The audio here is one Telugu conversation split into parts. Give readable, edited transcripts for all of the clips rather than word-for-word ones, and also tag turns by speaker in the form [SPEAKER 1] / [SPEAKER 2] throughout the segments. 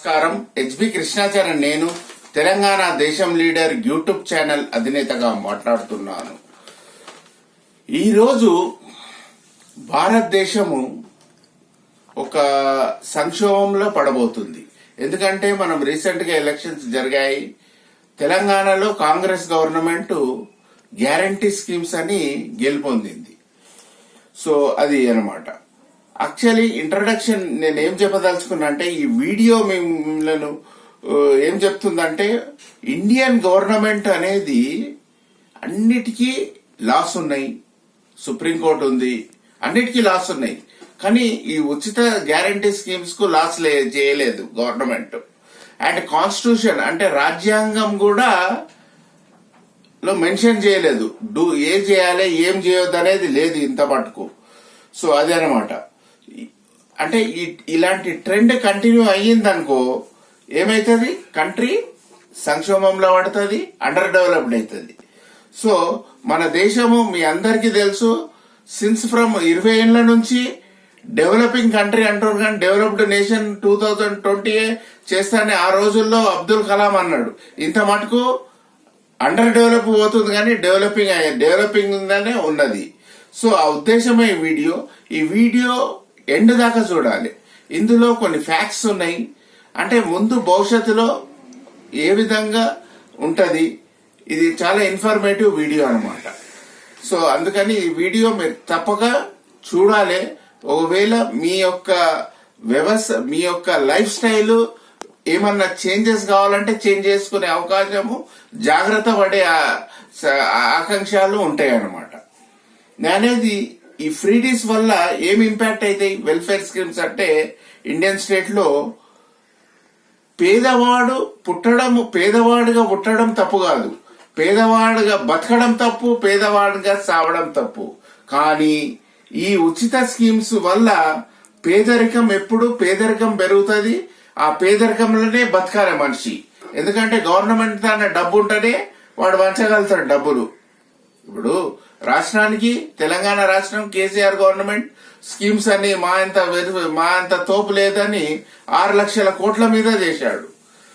[SPEAKER 1] నమస్కారం. హెచ్బి కృష్ణాచార్య. నేను తెలంగాణ దేశం లీడర్ యూట్యూబ్ ఛానల్ అధినేతగా మాట్లాడుతున్నాను. ఈరోజు భారతదేశము ఒక సంక్షోభంలో పడబోతుంది. ఎందుకంటే మనం రీసెంట్ గా ఎలక్షన్స్ జరిగాయి. తెలంగాణలో కాంగ్రెస్ గవర్నమెంట్ గ్యారంటీ స్కీమ్స్ అని గెలుపొందింది. సో అది అన్నమాట. యాక్చువల్లీ ఇంట్రడక్షన్ నేను ఏం చెప్పదలుచుకున్నా అంటే, ఈ వీడియో మిమ్మల్ని ఏం చెప్తుందంటే, ఇండియన్ గవర్నమెంట్ అనేది అన్నిటికీ లాస్ ఉన్నాయి. సుప్రీంకోర్టు ఉంది, అన్నిటికీ లాస్ ఉన్నాయి. కానీ ఈ ఉచిత గ్యారంటీ స్కీమ్స్ కు లాస్ చేయలేదు గవర్నమెంట్. అండ్ కాన్స్టిట్యూషన్ అంటే రాజ్యాంగం కూడా లో మెన్షన్ చేయలేదు. ఏం చేయాలి ఏం చేయొద్దు అనేది లేదు ఇంత మటుకు. సో అదే అనమాట. అంటే ఇలాంటి ట్రెండ్ కంటిన్యూ అయ్యిందనుకో ఏమైతుంది, కంట్రీ సంక్షోభంలో పడుతుంది, అండర్ డెవలప్డ్ అవుతుంది. సో మన దేశము మీ అందరికీ తెలుసు, సిన్స్ ఫ్రమ్ 20 ఏళ్ల నుంచి డెవలపింగ్ కంట్రీ అంటారు, కానీ డెవలప్డ్ నేషన్ 2020 చేస్తానే ఆ రోజుల్లో అబ్దుల్ కలాం అన్నాడు. ఇంత మటుకు అండర్ డెవలప్ పోతుంది, కానీ డెవలపింగ్ ఉన్నది. సో ఆ ఉద్దేశమే ఈ వీడియో ఎండ్ దాకా చూడాలి. ఇందులో కొన్ని ఫ్యాక్ట్స్ ఉన్నాయి. అంటే ముందు భవిష్యత్తులో ఏ విధంగా ఉంటది, ఇది చాలా ఇన్ఫర్మేటివ్ వీడియో అనమాట. సో అందుకని ఈ వీడియో మీరు తప్పక చూడాలి. ఒకవేళ మీ యొక్క లైఫ్ స్టైల్ ఏమన్నా చేంజెస్ కావాలంటే చేంజ్ చేసుకునే అవకాశము, జాగ్రత్త పడే ఆకాంక్షలు ఉంటాయి అన్నమాట. అనేది ఈ ఫ్రీడీస్ వల్ల ఏం ఇంపాక్ట్ అవుతాయి వెల్ఫేర్ స్కీమ్స్ అంటే, ఇండియన్ స్టేట్ లో పేదవాడుగా పుట్టడం తప్పు కాదు, పేదవాడుగా బతకడం తప్పు, పేదవాడుగా సావడం తప్పు. కానీ ఈ ఉచిత స్కీమ్స్ వల్ల పేదరికం పెరుగుతుంది. ఆ పేదరికంలోనే బతకాలి మనిషి. ఎందుకంటే గవర్నమెంట్ తన డబ్బు ఉంటేనే వాడు వంచగలుగుతాడు డబ్బులు. ఇప్పుడు రాష్ట్రానికి, తెలంగాణ రాష్ట్రం కేసీఆర్ గవర్నమెంట్ స్కీమ్స్ అని మా అంత తోపు లేదని 6 లక్షల కోట్ల మీద చేశాడు.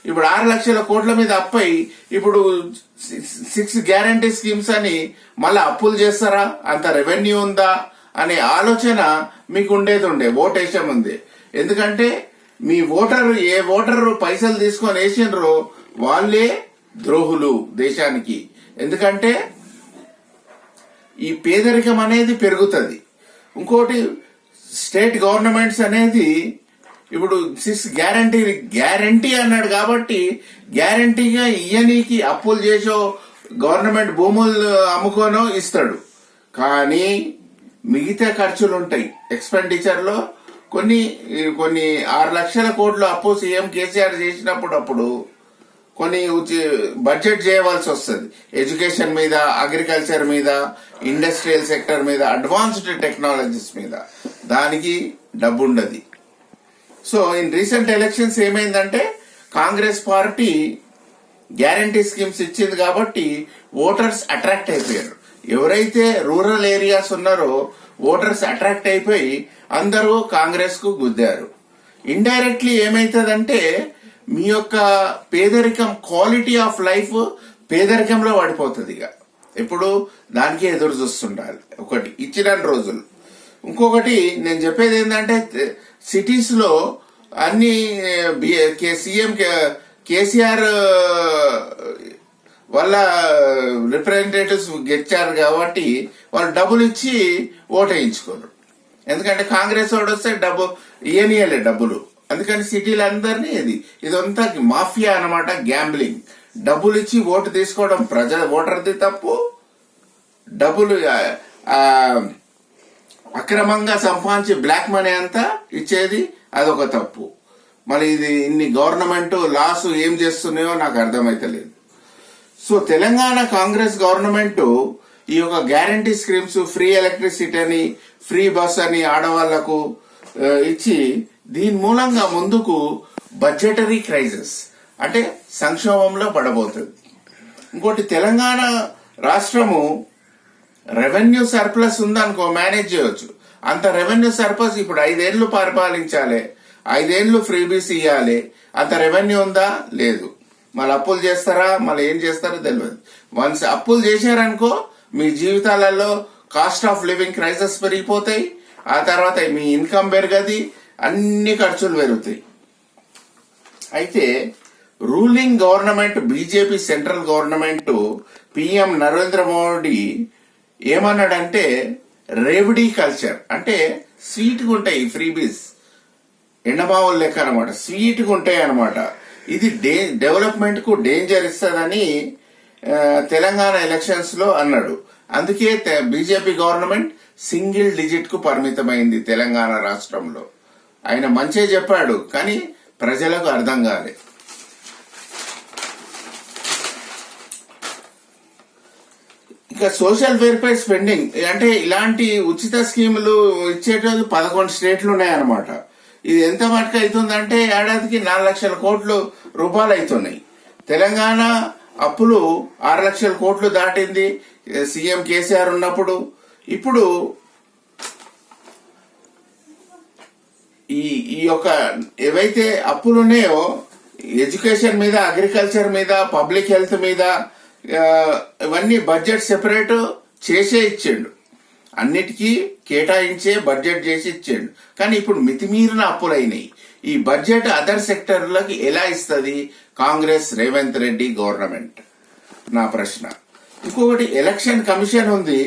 [SPEAKER 1] ఇప్పుడు 6 లక్షల కోట్ల మీద అప్పై ఇప్పుడు 6 గ్యారంటీ స్కీమ్స్ అని మళ్ళీ అప్పులు చేస్తారా? అంత రెవెన్యూ ఉందా అనే ఆలోచన మీకు ఓటేషన్ ఉంది. ఎందుకంటే మీ ఏ ఓటరు పైసలు తీసుకొని వేసిండ్రో వాళ్ళే ద్రోహులు దేశానికి. ఎందుకంటే ఈ పేదరికం అనేది పెరుగుతుంది. ఇంకోటి, స్టేట్ గవర్నమెంట్స్ అనేది ఇప్పుడు 6 గ్యారంటీ అన్నాడు కాబట్టి గ్యారంటీగా ఇయ్యనీకి అప్పులు చేసో గవర్నమెంట్ భూములు అమ్ముకోనో ఇస్తాడు. కానీ మిగతా ఖర్చులు ఉంటాయి ఎక్స్పెండిచర్ లో. కొన్ని 6 లక్షల కోట్ల అప్పు సీఎం కేసీఆర్ చేసినప్పుడు కొన్ని బడ్జెట్ చేయవలసి వస్తుంది. ఎడ్యుకేషన్ మీద, అగ్రికల్చర్ మీద, ఇండస్ట్రియల్ సెక్టర్ మీద, అడ్వాన్స్డ్ టెక్నాలజీస్ మీద. దానికి డబ్బు ఉండదు. సో ఇన్ రీసెంట్ ఎలక్షన్స్ ఏమైందంటే, కాంగ్రెస్ పార్టీ గ్యారంటీ స్కీమ్స్ ఇచ్చింది కాబట్టి ఓటర్స్ అట్రాక్ట్ అయిపోయారు. ఎవరైతే రూరల్ ఏరియాస్ ఉన్నారో ఓటర్స్ అట్రాక్ట్ అయిపోయి అందరూ కాంగ్రెస్ కు గుద్దారు. ఇండైరెక్ట్లీ ఏమైతుందంటే, మీ యొక్క పేదరికం, క్వాలిటీ ఆఫ్ లైఫ్ పేదరికంలో పడిపోతుంది. ఇక ఎప్పుడు దానికి ఎదురు చూస్తుండాలి. ఒకటి ఇచ్చిన రోజులు. ఇంకొకటి నేను చెప్పేది ఏంటంటే, సిటీస్ లో అన్ని సీఎం కేసీఆర్ వాళ్ళ రిప్రజెంటేటివ్స్ గెలిచారు కాబట్టి వాళ్ళు డబ్బులు ఇచ్చి ఓటేయించుకోరు. ఎందుకంటే కాంగ్రెస్ వాడు వస్తే డబ్బు ఇయ్యనియలే డబ్బులు. అందుకని సిటీలు అందరినీ ఇదంతా మాఫియా అన్నమాట, గ్యాంబ్లింగ్. డబ్బులు ఇచ్చి ఓటు తీసుకోవడం ఓటర్ది తప్పు. డబ్బులు అక్రమంగా సంపాదించి బ్లాక్ మనీ అంతా ఇచ్చేది అదొక తప్పు. మరి ఇన్ని గవర్నమెంట్ లాస్ ఏం చేస్తున్నాయో నాకు అర్థమైతలేదు. సో తెలంగాణ కాంగ్రెస్ గవర్నమెంట్ ఈ యొక్క గ్యారంటీ స్కీమ్స్, ఫ్రీ ఎలక్ట్రిసిటీ అని, ఫ్రీ బస్ అని ఆడవాళ్లకు ఇచ్చి దీని మూలంగా ముందుకు బడ్జెటరీ క్రైసిస్ అంటే సంక్షోభంలో పడబోతుంది. ఇంకోటి, తెలంగాణ రాష్ట్రము రెవెన్యూ సర్ప్లస్ ఉందనుకో మేనేజ్ చేయవచ్చు. అంత రెవెన్యూ సర్ప్లస్ ఇప్పుడు 5 ఏళ్లు పరిపాలించాలి. 5 ఏళ్ళు ఫ్రీబీస్ ఇవ్వాలి. అంత రెవెన్యూ ఉందా? లేదు. మళ్ళీ అప్పులు చేస్తారా? మళ్ళీ ఏం చేస్తారో తెలియదు. వన్స్ అప్పులు చేశారనుకో మీ జీవితాలలో కాస్ట్ ఆఫ్ లివింగ్ క్రైసిస్ పెరిగిపోతాయి. ఆ తర్వాత మీ ఇన్కమ్ పెరగది, అన్ని ఖర్చులు పెరుగుతాయి. అయితే ruling government BJP central government PM Narendra Modi ఏమన్నాడంటే రేవడీ కల్చర్ అంటే స్వీట్గా ఉంటాయి ఫ్రీబీస్, ఎండమావులు లెక్క అనమాట, స్వీట్గా ఉంటాయి అనమాట. ఇది డెవలప్మెంట్ కు డేంజర్ ఇస్తుందని తెలంగాణ ఎలక్షన్స్ లో అన్నాడు. అందుకే బీజేపీ గవర్నమెంట్ సింగిల్ డిజిట్ కు పరిమితమైంది తెలంగాణ రాష్ట్రంలో. ఆయన మంచే చెప్పాడు కానీ ప్రజలకు అర్థం కాలే. ఇక సోషల్ వెల్ఫేర్ స్పెండింగ్ అంటే ఇలాంటి ఉచిత స్కీములు ఇచ్చేటోళ్ళు 11 స్టేట్లు ఉన్నాయన్నమాట. ఇది ఎంత మటుకు అవుతుందంటే ఏడాదికి 4 లక్షల కోట్ల రూపాయలు అవుతున్నాయి. తెలంగాణ అప్పులు 6 లక్షల కోట్లు దాటింది సీఎం కేసీఆర్ ఉన్నప్పుడు. ఇప్పుడు ఈ యొక్క ఏవైతే అప్పులు ఉన్నాయో ఎడ్యుకేషన్ మీద, అగ్రికల్చర్ మీద, పబ్లిక్ హెల్త్ మీద ఇవన్నీ బడ్జెట్ సెపరేట్ చేసే ఇచ్చిండు, అన్నిటికీ కేటాయించే బడ్జెట్ చేసి ఇచ్చిండు. కానీ ఇప్పుడు మితిమీరిన అప్పులైనాయి. ఈ బడ్జెట్ అదర్ సెక్టర్లకి ఎలా ఇస్తుంది కాంగ్రెస్ రేవంత్ రెడ్డి గవర్నమెంట్? నా ప్రశ్న. ఇంకొకటి ఎలక్షన్ కమిషన్ ఉంది.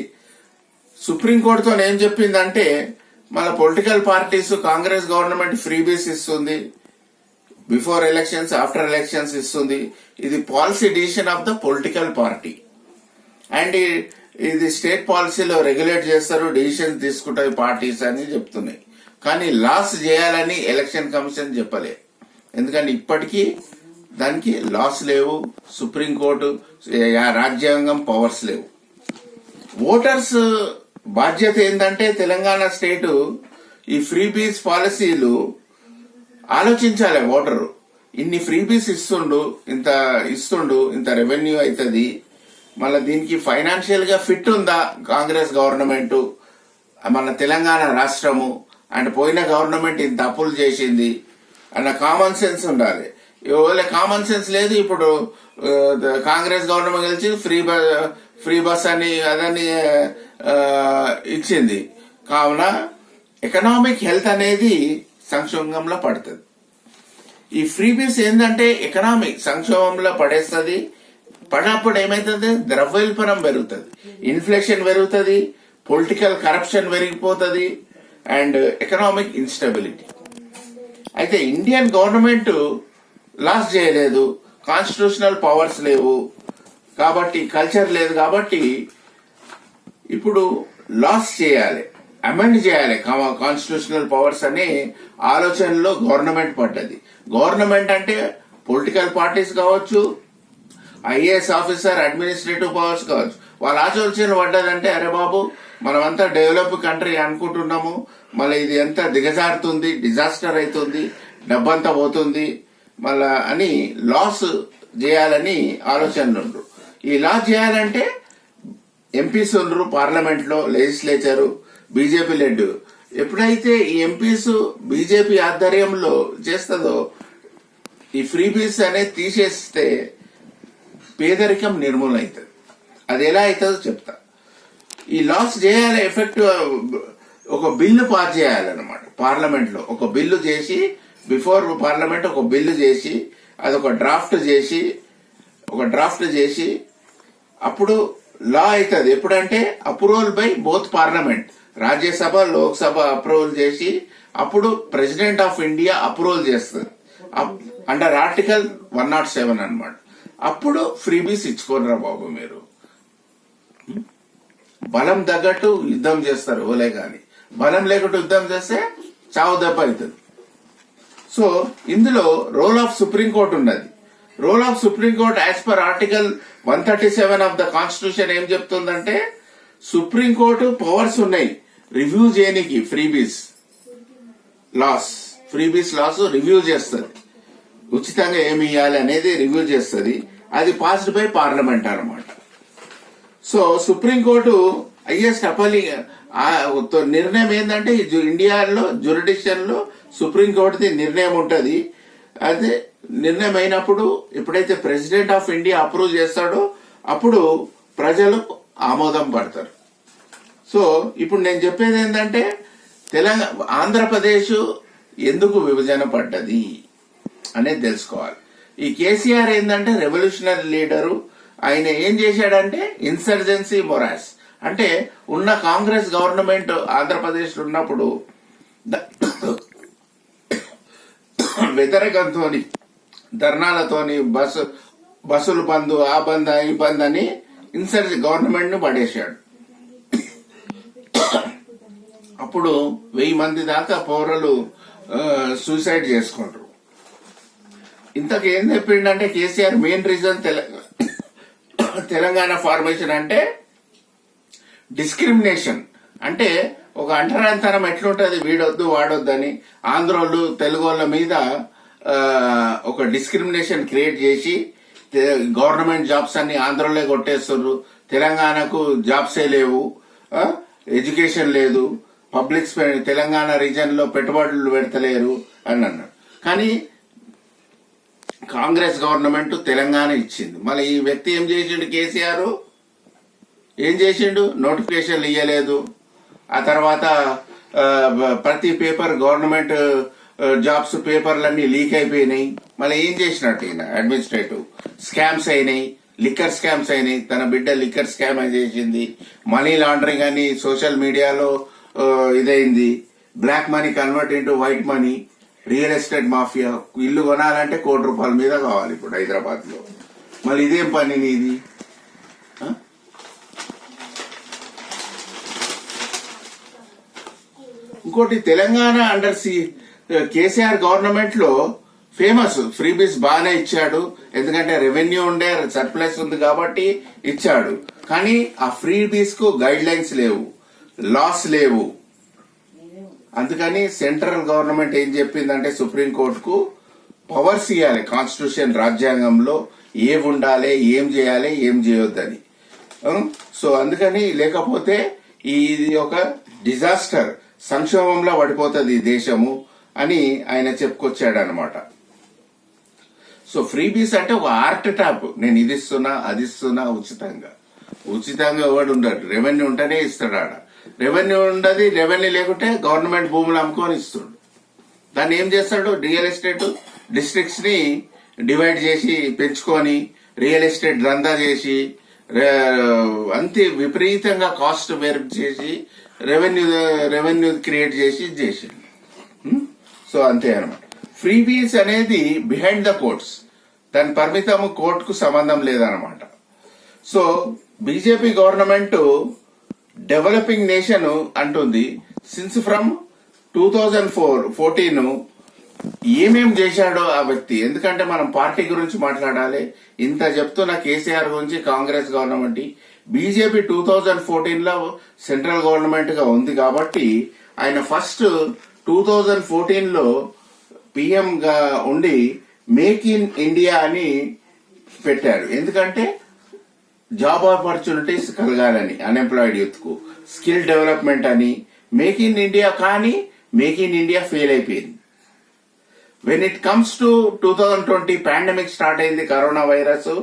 [SPEAKER 1] సుప్రీంకోర్టుతో ఏం చెప్పిందంటే మన political parties Congress government freebies ఇస్తుంది, బిఫోర్ ఎలక్షన్స్ ఆఫ్టర్ ఎలక్షన్స్ ఇస్తుంది. ఇది policy decision of the political party and ఇది స్టేట్ పాలసీలో రెగ్యులేట్ చేస్తారు, డిసిషన్స్ తీసుకుంటాయి పార్టీస్ అని చెప్తున్నాయి. కానీ లాస్ చేయాలని ఎలక్షన్ కమిషన్ చెప్పలే. ఎందుకంటే ఇప్పటికీ దానికి లాస్ లేవు, సుప్రీంకోర్టు రాజ్యాంగం పవర్స్ లేవు. ఓటర్స్ బాధ్యత ఏంటంటే తెలంగాణ స్టేట్ ఈ ఫ్రీబీస్ పాలసీలు ఆలోచించాలి. ఓటరు ఇన్ని ఫ్రీబీస్ ఇస్తుండు, ఇంత రెవెన్యూ అవుతుంది, మళ్ళీ దీనికి ఫైనాన్షియల్ గా ఫిట్ ఉందా కాంగ్రెస్ గవర్నమెంట్, మన తెలంగాణ రాష్ట్రము అండ్ పోయిన గవర్నమెంట్ ఇంత అప్పులు చేసింది అన్న కామన్ సెన్స్ ఉండాలి. కామన్ సెన్స్ లేదు. ఇప్పుడు కాంగ్రెస్ గవర్నమెంట్ కలిసి ఫ్రీ బస్ అని అదని ఇచ్చింది. కావున ఎకనామిక్ హెల్త్ అనేది సంక్షోభంలో పడుతుంది. ఈ ఫ్రీబీస్ ఏంటంటే ఎకనామిక్ సంక్షోభంలో పడేస్తుంది. పడినప్పుడు ఏమైతుంది, ద్రవ్యోల్బణం పెరుగుతుంది, ఇన్ఫ్లేషన్ పెరుగుతుంది, పొలిటికల్ కరప్షన్ పెరిగిపోతుంది అండ్ ఎకనామిక్ ఇన్స్టెబిలిటీ. అయితే ఇండియన్ గవర్నమెంట్ లాస్ చేయలేదు, కాన్స్టిట్యూషనల్ పవర్స్ లేవు కాబట్టి, కల్చర్ లేదు కాబట్టి ఇప్పుడు లాస్ చేయాలి, అమెండ్ చేయాలి కాన్స్టిట్యూషనల్ పవర్స్ అనే ఆలోచనలో గవర్నమెంట్ పడ్డది. గవర్నమెంట్ అంటే పొలిటికల్ పార్టీస్ కావచ్చు, ఐఏఎస్ ఆఫీసర్, అడ్మినిస్ట్రేటివ్ పవర్స్ కావచ్చు. వాళ్ళ ఆలోచన పడ్డదంటే అరే బాబు మనమంతా డెవలప్ కంట్రీ అనుకుంటున్నాము, మళ్ళీ ఇది ఎంత దిగజారుతుంది, డిజాస్టర్ అవుతుంది, డబ్బంతా పోతుంది మళ్ళా అని లాస్ చేయాలని ఆలోచనలు ఉండరు. ఈ లాస్ చేయాలంటే ఎంపీస్ ఉండరు పార్లమెంట్ లో, లెజిస్లేచరు బీజేపీ లెడ్. ఎప్పుడైతే ఈ ఎంపీస్ బీజేపీ ఆధ్వర్యంలో చేస్తుందో ఈ ఫ్రీబీస్ అనేది తీసేస్తే పేదరికం నిర్మూలన అవుతుంది. అది ఎలా అవుతుందో చెప్తా. ఈ లాస్ చేయాలి ఎఫెక్టివ్ ఒక బిల్లు పాస్ చేయాలన్నమాట. పార్లమెంట్ లో ఒక బిల్లు చేసి, బిఫోర్ పార్లమెంట్ ఒక బిల్లు చేసి అదొక డ్రాఫ్ట్ చేసి అప్పుడు లా అవుతుంది. ఎప్పుడంటే approval by both parliament, Rajya Sabha Lok Sabha approval చేసి అప్పుడు ప్రెసిడెంట్ ఆఫ్ ఇండియా అప్రూవల్ చేస్తుంది అండర్ ఆర్టికల్ 107 అన్నమాట. అప్పుడు ఫ్రీబీస్ ఇచ్చుకోనరా బాబు. మీరు బలం తగ్గట్టు యుద్ధం చేస్తారు ఓలే గాని, బలం లేకుండా యుద్ధం చేస్తే చావు దెబ్బ అవుతుంది. సో ఇందులో రోల్ ఆఫ్ సుప్రీంకోర్టు ఉన్నది. Role of supreme court as per article 137 of the constitution ఏం చెప్తుందంటే సుప్రీంకోర్టు పవర్స్ ఉన్నాయి రివ్యూ చేయడానికి ఫ్రీబీస్ లాస్ రివ్యూ చేస్తుంది. ఉచితంగా ఏమి ఇవ్వాలి అనేది రివ్యూ చేస్తుంది. అది పాస్డ్ బై పార్లమెంట్ అన్నమాట. సో సుప్రీంకోర్టు హైయెస్ట్ నిర్ణయం ఏంటంటే ఇండియాలో జ్యూరిడిక్షన్ లో సుప్రీంకోర్టుది నిర్ణయం ఉంటుంది. అదే నిర్ణయం అయినప్పుడు ఎప్పుడైతే ప్రెసిడెంట్ ఆఫ్ ఇండియా అప్రూవ్ చేస్తాడో అప్పుడు ప్రజలు ఆమోదం పడతారు. సో ఇప్పుడు నేను చెప్పేది ఏంటంటే ఆంధ్రప్రదేశ్ ఎందుకు విభజన పడ్డది అనేది తెలుసుకోవాలి. ఈ కేసీఆర్ ఏంటంటే రెవల్యూషనరీ లీడరు. ఆయన ఏం చేశాడంటే ఇన్సర్జెన్సీ మొరాస్ అంటే ఉన్న కాంగ్రెస్ గవర్నమెంట్ ఆంధ్రప్రదేశ్ ఉన్నప్పుడు వ్యతిరేకంతో ధర్నాలతోని బస్సులు బంద్, ఆ బంద్, ఈ బంద్ అని గవర్నమెంట్ ను పడేశాడు. అప్పుడు 1000 మంది దాకా పౌరులు సూసైడ్ చేసుకుంటారు. ఇంతకు ఏం చెప్పిండంటే KCR main reason Telangana formation అంటే డిస్క్రిమినేషన్. అంటే ఒక అంటరాంతరం ఎట్లుంటది, వీడొద్దు వాడొద్దని ఆంధ్రోళ్ళు తెలుగు వాళ్ళ మీద ఒక డిస్క్రిమినేషన్ క్రియేట్ చేసి గవర్నమెంట్ జాబ్స్ అన్ని ఆంధ్రలో కొట్టేస్తున్నారు, తెలంగాణకు జాబ్సే లేవు, ఎడ్యుకేషన్ లేదు, పబ్లిక్ తెలంగాణ రీజన్ లో పెట్టుబడులు పెడతలేరు అని అన్నారు. కానీ కాంగ్రెస్ గవర్నమెంట్ తెలంగాణ ఇచ్చింది. మళ్ళీ ఈ వ్యక్తి ఏం చేసిండు, కేసీఆర్ ఏం చేసిండు, నోటిఫికేషన్లు ఇవ్వలేదు. ఆ తర్వాత ప్రతి పేపర్ గవర్నమెంట్ జాబ్స్ పేపర్లన్నీ లీక్ అయిపోయినాయి. మళ్ళీ ఏం చేసినట్టు ఈయన అడ్మినిస్ట్రేటివ్ స్కామ్స్ అయినాయి, లిక్కర్ స్కామ్స్ అయినాయి. తన బిడ్డ లిక్కర్ స్కామ్ చేసింది, మనీ లాండరింగ్ అని సోషల్ మీడియాలో ఇదైంది, black money convert into white money, real estate mafia. ఇల్లు కొనాలంటే ₹1,00,00,000 మీద కావాలి ఇప్పుడు హైదరాబాద్ లో. మళ్ళీ ఇదేం పని ఇది? ఇంకోటి తెలంగాణ అండర్ కేసీఆర్ గవర్నమెంట్ లో ఫేమస్ ఫ్రీబీస్ బాగానే ఇచ్చాడు. ఎందుకంటే రెవెన్యూ ఉండే సర్ప్లస్ ఉంది కాబట్టి ఇచ్చాడు. కానీ ఆ ఫ్రీబీస్ కు గైడ్ లైన్స్ లేవు, లాస్ లేవు. అందుకని సెంట్రల్ గవర్నమెంట్ ఏం చెప్పిందంటే సుప్రీంకోర్టుకు పవర్స్ ఇవ్వాలి, కాన్స్టిట్యూషన్ రాజ్యాంగంలో ఏమి ఉండాలి, ఏం చేయాలి, ఏం చేయొద్దని. సో అందుకని లేకపోతే ఇది ఒక డిజాస్టర్, సంక్షోభంలో పడిపోతుంది దేశము అని ఆయన చెప్పుకొచ్చాడు అనమాట. సో ఫ్రీబీస్ అంటే ఒక ఆర్ట్ టాప్, నేను ఇది ఇస్తున్నా అది ఇస్తున్నా ఉచితంగా ఎవడు ఉండడు. రెవెన్యూ ఉంటేనే ఇస్తాడు. ఆడ రెవెన్యూ ఉండదు, రెవెన్యూ లేకుంటే గవర్నమెంట్ భూములు అమ్ముకొని ఇస్తాడు. దాన్ని ఏం చేస్తాడు, రియల్ ఎస్టేట్ డిస్ట్రిక్ట్స్ ని డివైడ్ చేసి పెంచుకొని రియల్ ఎస్టేట్ దందా చేసి అంతే విపరీతంగా కాస్ట్ పెరుగు చేసి రెవెన్యూ క్రియేట్ చేసి సో అంతే అనమాట. ఫ్రీబీస్ అనేది బిహైండ్ ద కోర్ట్స్, దాని పరిమితము కోర్టుకు సంబంధం లేదనమాట. So BJP government developing nation అంటుంది. సిన్స్ ఫ్రమ్ 2014 ఏమేం చేశాడో ఆ వ్యక్తి. ఎందుకంటే మనం పార్టీ గురించి మాట్లాడాలి. ఇంత చెప్తున్న కేసీఆర్ గురించి Congress government, BJP 2014 central government గా ఉంది కాబట్టి ఆయన ఫస్ట్ 2014 పిఎం గా ఉండి మేక్ ఇన్ ఇండియా అని పెట్టారు. ఎందుకంటే జాబ్ ఆపర్చునిటీస్ కలగాలని అన్ఎంప్లాయిడ్ యూత్ కు, స్కిల్ డెవలప్మెంట్ అని మేక్ ఇన్ ఇండియా. కానీ మేక్ ఇన్ ఇండియా ఫెయిల్ అయిపోయింది. When it comes to 2020 pandemic start అయింది, కరోనా వైరస్.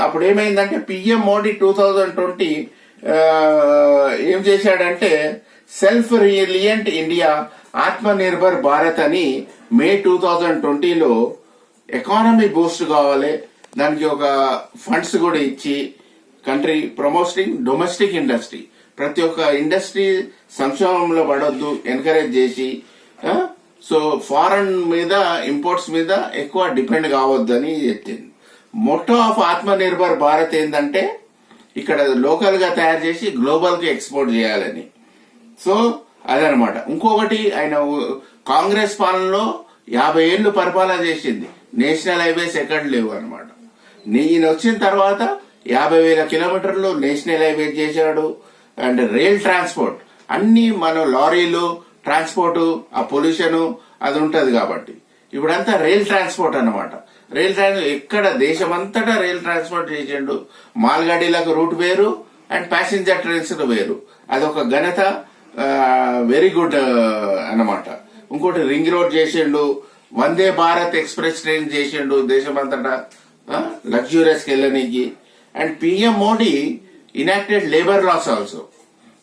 [SPEAKER 1] అప్పుడు ఏమైందంటే పిఎం మోడీ 2020 ఏం చేశాడంటే సెల్ఫ్ రిలియంట్ ఇండియా, ఆత్మ నిర్భర్ భారత్ అని మే 2020 ఎకానమీ బూస్ట్ కావాలి, దానికి ఒక ఫండ్స్ కూడా ఇచ్చి కంట్రీ ప్రమోటింగ్ డొమెస్టిక్ ఇండస్ట్రీ, ప్రతి ఒక్క ఇండస్ట్రీ సంక్షోభంలో పడొద్దు ఎంకరేజ్ చేసి, సో ఫారెన్ మీద ఇంపోర్ట్స్ మీద ఎక్కువ డిపెండ్ కావద్దని చెప్పింది. మోటో ఆఫ్ ఆత్మ నిర్భర్ భారత్ ఏంటంటే ఇక్కడ లోకల్ గా తయారు చేసి గ్లోబల్ కి ఎక్స్పోర్ట్ చేయాలని. సో అదనమాట. ఇంకొకటి ఆయన కాంగ్రెస్ పాలనలో 50 ఏళ్లు పరిపాలన చేసింది, నేషనల్ హైవేస్ ఎక్కడ లేవు అనమాట. ఈయన వచ్చిన తర్వాత 50,000 కిలోమీటర్లు నేషనల్ హైవే చేశాడు. అండ్ రైల్ ట్రాన్స్పోర్ట్ అన్ని మన లారీలు ట్రాన్స్పోర్ట్, ఆ పొల్యూషన్ అది ఉంటది కాబట్టి ఇప్పుడంతా రైల్ ట్రాన్స్పోర్ట్ అనమాట. ఎక్కడ దేశమంతటా రైల్ ట్రాన్స్పోర్ట్ చేసిండు. మాల్గాడీలకు రూట్ వేరు అండ్ ప్యాసింజర్ ట్రైన్స్ వేరు. అదొక ఘనత, వెరీ గుడ్ అన్నమాట. ఇంకోటి రింగ్ రోడ్ చేసిండు, వందే భారత్ ఎక్స్ప్రెస్ ట్రైన్ చేసిండు దేశమంతటా లగ్జూరియస్కి వెళ్ళనీకి. And PM Modi enacted labour laws also.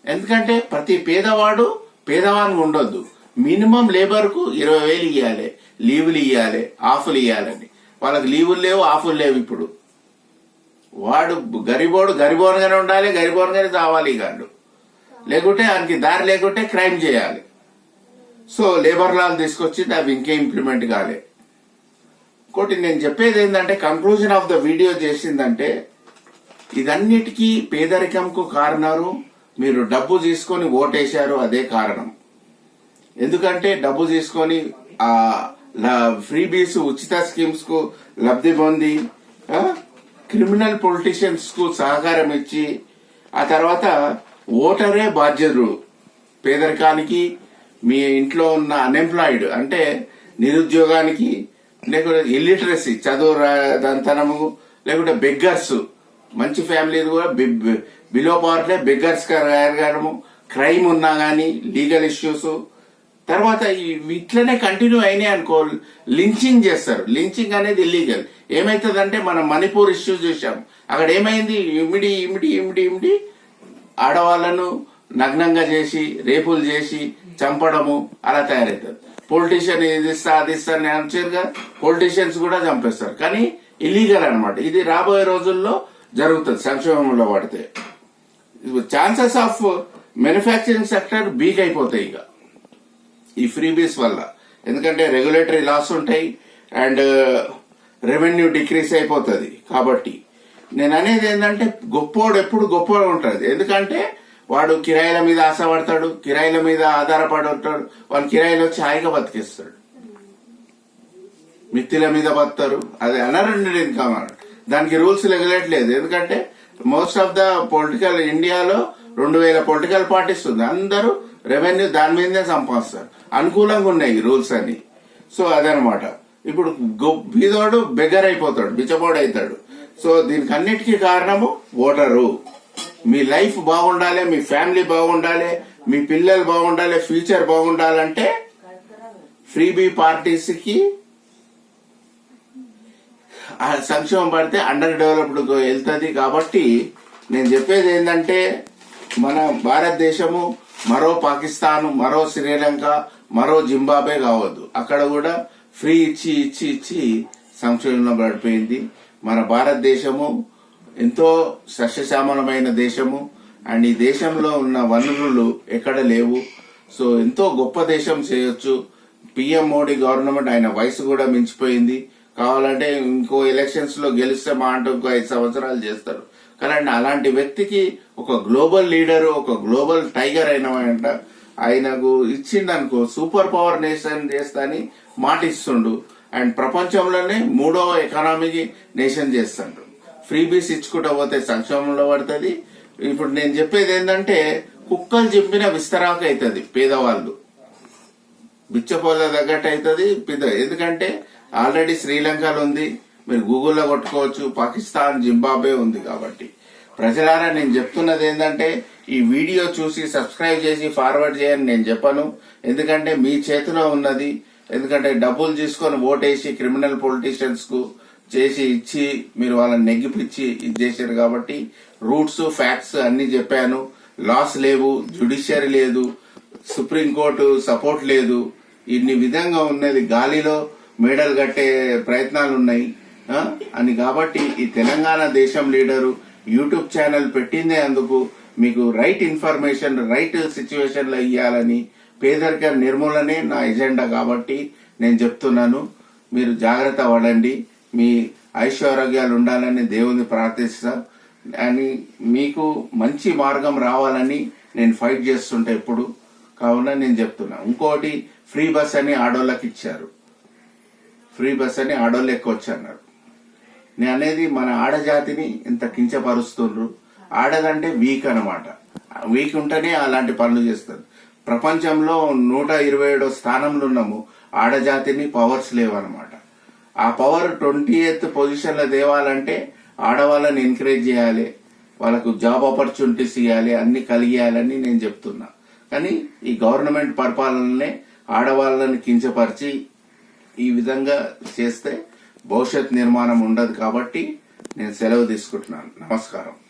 [SPEAKER 1] ఎందుకంటే ప్రతి పేదవాడు పేదవానికి ఉండొద్దు, మినిమం లేబర్ కు 20,000 ఇవ్వాలి, లీవులు ఇవ్వాలి, ఆఫ్లు ఇవ్వాలని. వాళ్ళకి లీవులు లేవు, ఆఫ్లు లేవు. ఇప్పుడు వాడు గరిబోనుగానే ఉండాలి, గరిబోనుగానే చావాలి కాదు, లేకుంటే ఆయనకి దారి లేకుంటే క్రైమ్ చేయాలి. సో లేబర్ లాలు తీసుకొచ్చింది, అవి ఇంకే ఇంప్లిమెంట్ కాలే. ఇంకోటి నేను చెప్పేది ఏంటంటే, కంక్లూజన్ ఆఫ్ ద వీడియో చేసిందంటే, ఇదన్నిటికీ పేదరికంకు కారణాలు మీరు డబ్బు తీసుకొని ఓటేశారు, అదే కారణం. ఎందుకంటే డబ్బు తీసుకొని ఆ ఫ్రీబీస్, ఉచిత స్కీమ్స్ కు లబ్ధి పొంది క్రిమినల్ పొలిటీషియన్స్ కు సహకారం ఇచ్చి, ఆ తర్వాత ఓటరే బాధ్యుడు పేదరికానికి, మీ ఇంట్లో ఉన్న అన్ఎంప్లాయిడ్ అంటే నిరుద్యోగానికి, లేకుంటే ఇల్లిటరసీ చదువు దంతనము, లేకుంటే బెగ్గర్స్, మంచి ఫ్యామిలీ కూడా బిలో పవర్టీ బెగ్గర్స్ కావడము, క్రైమ్ ఉన్నా గానీ, లీగల్ ఇష్యూస్. తర్వాత ఇట్లనే కంటిన్యూ అయినాయి అనుకో, లించింగ్ చేస్తారు. లించింగ్ అనేది ఇల్లీగల్. ఏమైతుందంటే మనం మణిపూర్ ఇష్యూ చూసాం, అక్కడ ఏమైంది, ఇమిడి ఆడవాళ్లను నగ్నంగా చేసి, రేపులు చేసి చంపడము, అలా తయారవుతుంది. పొలిటీషియన్ ఇది ఇస్తా అది ఇస్తా అని అనొచ్చారు కదా, పొలిటీషియన్స్ కూడా చంపేస్తారు. కానీ ఇల్లీగల్ అనమాట. ఇది రాబోయే రోజుల్లో జరుగుతుంది సంక్షేమంలో పడితే. Chances of manufacturing sector week అయిపోతాయి ఇక ఈ ఫ్రీబీస్ వల్ల. ఎందుకంటే రెగ్యులేటరీ లాస్ ఉంటాయి అండ్ రెవెన్యూ డిక్రీస్ అయిపోతుంది. కాబట్టి నేను అనేది ఏంటంటే, గొప్పోడు ఎప్పుడు గొప్పగా ఉంటుంది. ఎందుకంటే వాడు కిరాయిల మీద ఆశపడతాడు, కిరాయిల మీద ఆధారపడి ఉంటాడు. వాడు కిరాయిలు వచ్చి హాయిగా బతికిస్తాడు, మిత్తిల మీద బతారు. అది అనరెండెడ్ ఇన్కమ్ అన్నాడు. దానికి రూల్స్ రెగ్యులేట్ లేదు. ఎందుకంటే మోస్ట్ ఆఫ్ ద పొలిటికల్ ఇండియాలో 2,000 పొలిటికల్ పార్టీస్ ఉంది. అందరూ రెవెన్యూ దాని మీదనే సంపాదిస్తారు. అనుకూలంగా ఉన్నాయి ఈ రూల్స్ అని. సో అదనమాట. ఇప్పుడు బీదోడు బెగ్గర్ అయిపోతాడు, బిచ్చబోడు అవుతాడు. సో దీనికి అన్నిటికీ కారణము ఓటరు. మీ లైఫ్ బాగుండాలి, మీ ఫ్యామిలీ బాగుండాలి, మీ పిల్లలు బాగుండాలి, ఫ్యూచర్ బాగుండాలంటే ఫ్రీబీ పార్టీస్ కి సంక్షేమం పడితే అండర్ డెవలప్డ్ వెళ్తుంది. కాబట్టి నేను చెప్పేది ఏంటంటే, మన భారతదేశము మరో పాకిస్తాన్, మరో శ్రీలంక, మరో జింబాబే కావద్దు. అక్కడ కూడా ఫ్రీ ఇచ్చి ఇచ్చి ఇచ్చి సంక్షేమంలో పడిపోయింది. మన భారతదేశము ఎంతో సస్యశ్యామలమైన దేశము అండ్ ఈ దేశంలో ఉన్న వనరులు ఎక్కడ లేవు. సో ఎంతో గొప్ప దేశం చేయొచ్చు. పిఎం మోడీ గవర్నమెంట్, ఆయన వయసు కూడా మించిపోయింది. కావాలంటే ఇంకో ఎలక్షన్స్ లో గెలిస్తే మా అంటూ ఇంకో 5 సంవత్సరాలు చేస్తారు. కానీ అలాంటి వ్యక్తికి ఒక గ్లోబల్ లీడర్, ఒక గ్లోబల్ టైగర్ అయినమంట ఆయనకు ఇచ్చిండనుకో, సూపర్ పవర్ నేషన్ చేస్తా అని మాట ఇస్తుండు. అండ్ ప్రపంచంలోనే 3వ ఎకానమీకి నేషన్ చేస్తాడు. ఫ్రీబీస్ ఇచ్చుకుంటూ పోతే సంక్షేమంలో పడుతుంది. ఇప్పుడు నేను చెప్పేది ఏంటంటే, కుక్కలు చింపిన విస్తరాకు అవుతుంది. పేదవాళ్ళు బిచ్చపోల తగ్గట్టు అవుతుంది. ఎందుకంటే ఆల్రెడీ శ్రీలంకలో ఉంది, మీరు గూగుల్లో కొట్టుకోవచ్చు. పాకిస్తాన్, జింబాబే ఉంది. కాబట్టి ప్రజలారా నేను చెప్తున్నది ఏంటంటే, ఈ వీడియో చూసి సబ్స్క్రైబ్ చేసి ఫార్వర్డ్ చేయని నేను చెప్పను. ఎందుకంటే మీ చేతిలో ఉన్నది. ఎందుకంటే డబ్బులు తీసుకొని ఓటేసి క్రిమినల్ పొలిటీషియన్స్ కు చేసి ఇచ్చి మీరు వాళ్ళని నెగ్గిపిచ్చి ఇది చేశారు. కాబట్టి రూట్స్, ఫ్యాక్ట్స్ అన్ని చెప్పాను. లాస్ లేవు, జ్యుడిషియరీ లేదు, సుప్రీంకోర్టు సపోర్ట్ లేదు. ఇన్ని విధంగా ఉన్నది. గాలిలో మేడలు కట్టే ప్రయత్నాలు ఉన్నాయి అని. కాబట్టి ఈ తెలంగాణ దేశం లీడరు యూట్యూబ్ ఛానల్ పెట్టిందే అందుకు, మీకు రైట్ ఇన్ఫర్మేషన్ రైట్ సిచ్యువేషన్ లో ఇవ్వాలని. పేదరిక నిర్మూలనే నా ఎజెండా. కాబట్టి నేను చెప్తున్నాను, మీరు జాగ్రత్త పడండి. మీ ఐశ్వర్యాలు ఉండాలని దేవుని ప్రార్థిస్తా అని, మీకు మంచి మార్గం రావాలని నేను ఫైట్ చేస్తుంటా ఎప్పుడు. కావున నేను చెప్తున్నా. ఇంకోటి, ఫ్రీ బస్ అని ఆడోళ్ళకి ఇచ్చారు. ఫ్రీ బస్ అని ఆడోళ్ళు ఎక్కొచ్చు అన్నారు. నేను అనేది, మన ఆడజాతిని ఇంత కించపరుస్తుండ్రు. ఆడదంటే వీక్ అనమాట. వీక్ ఉంటేనే అలాంటి పనులు చేస్తారు. ప్రపంచంలో 127వ స్థానంలో ఉన్నాము. ఆడజాతిని పవర్స్ లేవన్నమాట. ఆ పవర్ 20th పొజిషన్ లో తేవాలంటే ఆడవాళ్ళని ఎంకరేజ్ చేయాలి, వాళ్ళకు జాబ్ ఆపర్చునిటీస్ ఇవ్వాలి, అన్ని కలిగేయాలని నేను చెప్తున్నా. కానీ ఈ గవర్నమెంట్ పరిపాలననే ఆడవాళ్ళని కించపరిచి ఈ విధంగా చేస్తే భవిష్యత్ నిర్మాణం ఉండదు. కాబట్టి నేను సెలవు తీసుకుంటున్నాను. నమస్కారం.